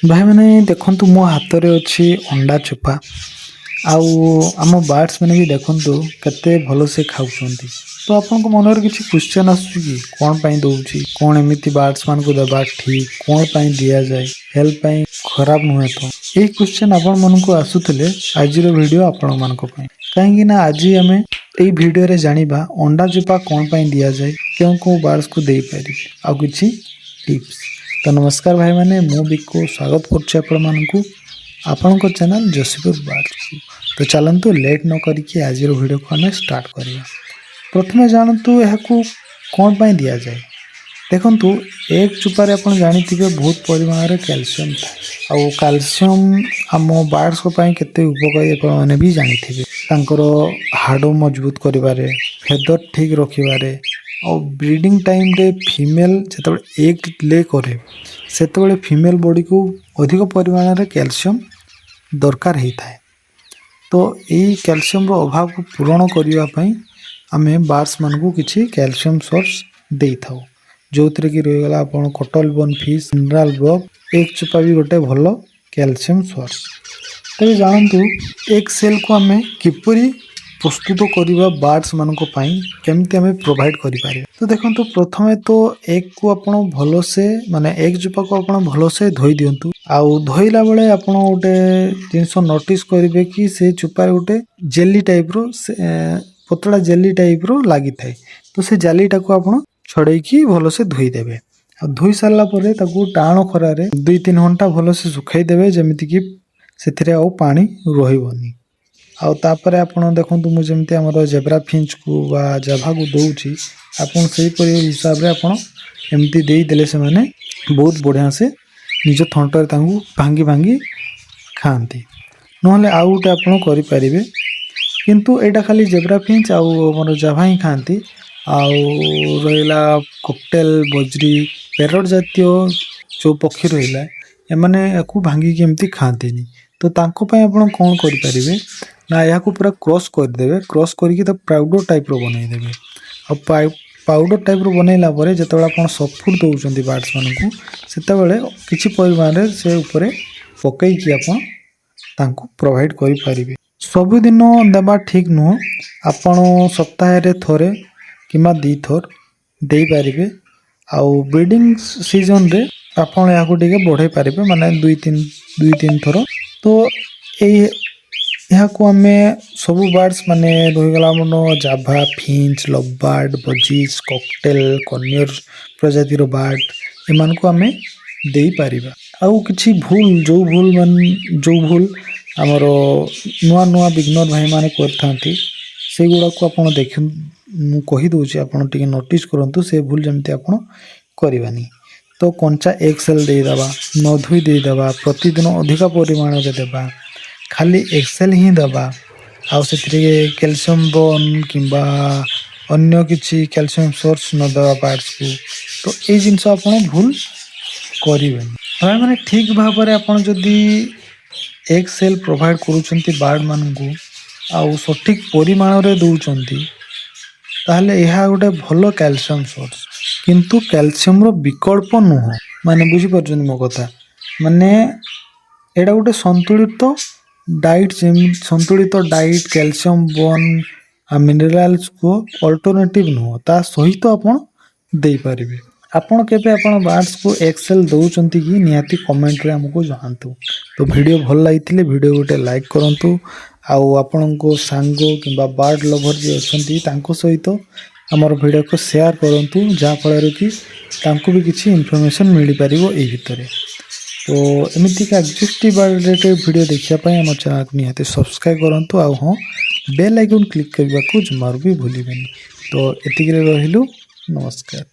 भाई मैंने देखंतु मो हाथ रे अछि अंडा चोपा आउ आम बार्ड्स मैंने भी देखंतु केते भलो से खाउछंती। तो आपन को मन रे किछि क्वेश्चन आसु कि कोन पई दउछि कोन एमिति बार्ड्स मान को देबा ठीक कोन पई दिया जाय हेल्थ पई खराब नुहे। तो ए क्वेश्चन आपन मन को आसुतले आज रो वीडियो आपन मान को पई काहेकि ना आज हमें ए वीडियो रे जानिबा अंडा चोपा कोन पई दिया जाय केउ को बार्ड्स को देई पारि आ किछि टिप्स। तो नमस्कार भाई मैंने मु बिको स्वागत कर आपण चैनल जोशीपुर बार्ड्स को। तो चलतु लेट न करके आज वीडियो को हमें स्टार्ट करिया। प्रथमे जानतु यह कौन पाई दिया जाए। देखंतु एक चुपारे आपण जानिथिबे बहुत परिमाण रे कैल्शियम था आ कैल्शियम आम बार्ड्स को पाई केते उपकारी आपण माने भी जानिथिबे। तांकर हाडो मजबूत करिवारे फेदर ठीक रखिबारे और ब्रीडिंग टाइम रे फीमेल जेतबे एग ले करे सेतबे फीमेल बॉडी को अधिक परिमाण रे कैल्शियम दरकार होता है। तो यही कैल्शियम रो अभाव को पूरण करने पई आमे बार्ड्स मान को किछि कैल्शियम सोर्स दे थाउ जो थरे कि रही गला आपण कटल बोन फिश मिनरल बग एक चुपा भी गोटे भलो कैल्शियम सोर्स। तबे जानतु एक सेल को आमे किपरि प्रस्तुत करवा बार्ड्स मान को पाई केमती आमे प्रोवाइड करि पारे। तो देखंतु प्रथमे तो एक को आपण भलो से माने एक चुपा को आपण भलो से धोई दियंतु आउ धोइला बेले आपण गोटे जिंस नोटिस करिवे कि से चुपारे गोटे जेली टाइप रो पतला जेली टाइप रो लागि थाए। तो से जालीटा को आपण छड़े की भलो से धोई देबे आ धोई सारला परे ताकू टाण खरा रे 2-3 घंटा भलो से सुखाई देबे जेमिति कि सेथिरे आ पानी रहिबोनी। आउ तापरे आपण देखंतु मु जेमति हमर जेब्रा फिंच को बा जाभा को दउची आपण सही पर हिसाब रे आपण एमती देई देले से माने बहुत बढ़िया से निज थंटर तांगू भांगी भांगी खांती नहले आउ गोटे आपण करि परिबे। किंतु एटा खाली जेब्रा फिंच आउ हमर जाभा ही खांती आउ रहिला कॉकटेल बजरी पैरट जातीय जो पक्षी रहिला एमाने याकू भांगी के एमती खांतीनी। तो तांको पय आपण कोन करि परिबे ना याकू पूरा क्रॉस कर देबे क्रॉस करके तो पाउडर टाइप रो बनाई देबे आ पाउडर टाइप रो बनैला परे जतबेला आपण सब फूड दउचंती बार्ड्स मान को सेतबेले किछि परिमाण रे से ऊपर पकई कि आपण तांको प्रोवाइड करि परिबे। सब दिन देबा ठीक नो आपण सप्ताह रे थोरे किमा 2 थोर देई परिबे आउ ब्रीडिंग सीजन रे आपण याकू टिके बढ़ाई परिबे माने 2-3 थोर। तो ए यहाँ को आमे सब बार्ड्स माने रही गला मनो जाभा फिंच लवबार्ड बजीज कॉकटेल कन्यर प्रजाति रो बार्ड एमान को आमे देई परिबा। आउ किछि भूल जो भूल हमरो नुआ नुआ बिगनर भाई माने करथांती से गुडा को आपण देख मु कहि दोछि आपण टिके नोटिस करंतु से भूल जेमति आपण करिवानी। तो कंचा एक्सेल दे दबा न धुई दे दबा प्रतिदिन अधिक परिमाण रे देबा खाली एक्सेल ही दबा आउ से कैल्शियम बोन किंबा अन्य किछि कैल्शियम सोर्स न दबा बार्ड्स को। तो ए जिंस आपण भूल करिवेनी भाई माने ठीक भाव रे आपण जदी एक्सेल प्रोवाइड करूचंती बार्ड मान को आउ सठिक परिमाण रे दउचंती ताहले यह गोटे भलो कैल्शियम सोर्स। किंतु कैल्शियम रो विकल्प नुह माने बुझी परछन मो कथा माने एडा गोटे संतुलित डाइट कैल्शियम बोन मिनरल्स को अल्टरनेटिव नुह ता सहित आपण देई परिबे। आपण केबे आपण बार्ड्स को एक्सेल दउचंती कि निहाती कमेंट रे हमको जहांतु। तो वीडियो भल लागिथिले वीडियो गोटे लाइक करंतु आउ आपण को सांगो किंबा बार्ड लवर जे अछंती तांको सहित हमर वीडियो को शेयर करंतु जा फल कि तांको भी किछि इन्फॉर्मेशन मिली परिबो एही भितरे। तो एमिति का एग्जिस्टिव रिलेटेड वीडियो देखिया पई हमर चैनल को निहाती सब्सक्राइब करंतु आउ हां बेल आइकन क्लिक करबा को जमार भी भूलिबेनी। तो एतिक रे रहिलु नमस्कार।